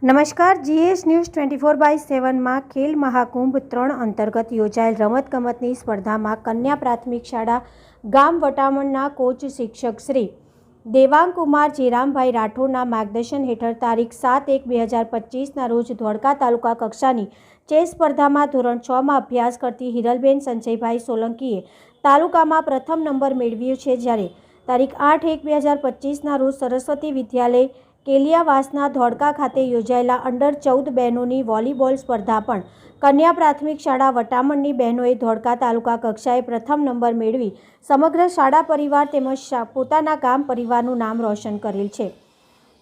નમસ્કાર, GS news 24/7માં Khel Mahakumbh 3 અંતર્ગત યોજાયેલ રમતગમતની સ્પર્ધામાં કન્યા પ્રાથમિક શાળા ગામ વટામણના કોચ શિક્ષક શ્રી દેવાંગકુમાર જીરામભાઈ રાઠોડના માર્ગદર્શન હેઠળ તારીખ 7/1/2025ના રોજ ધોળકા તાલુકા કક્ષાની ચેસ સ્પર્ધામાં ધોરણ 6માં અભ્યાસ કરતી હિરલબેન સંજયભાઈ સોલંકીએ તાલુકામાં પ્રથમ નંબર મેળવ્યો છે, જ્યારે તારીખ 8/1/2025ના રોજ સરસ્વતી વિદ્યાલય કેલિયાવાસના ધોળકા ખાતે યોજાયેલા અંડર 14 બહેનોની વોલીબોલ સ્પર્ધા પણ કન્યા પ્રાથમિક શાળા વટામણની બહેનોએ ધોળકા તાલુકા કક્ષાએ પ્રથમ નંબર મેળવી સમગ્ર શાળા પરિવાર તેમજ પોતાના ગામ પરિવારનું નામ રોશન કરેલ છે.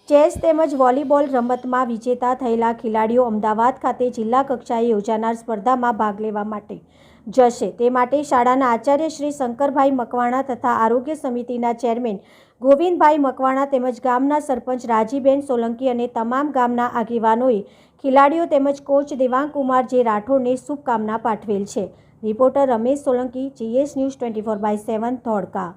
ચેસ તેમજ વોલીબોલ રમતમાં વિજેતા થયેલા ખેલાડીઓ અમદાવાદ ખાતે જિલ્લા કક્ષાએ યોજાનાર સ્પર્ધામાં ભાગ લેવા માટે જશે. તે માટે શાળાના આચાર્ય શ્રી શંકરભાઈ મકવાણા તથા આરોગ્ય સમિતિના ચેરમેન ગોવિંદભાઈ મકવાણા તેમજ ગામના સરપંચ રાજીબેન સોલંકી અને તમામ ગામના આગેવાનોએ ખેલાડીઓ તેમજ કોચ દેવાંગકુમાર જે રાઠોડને શુભકામના પાઠવેલ છે. Reporter Ramesh Solanki, GS news 24/7 Dholka.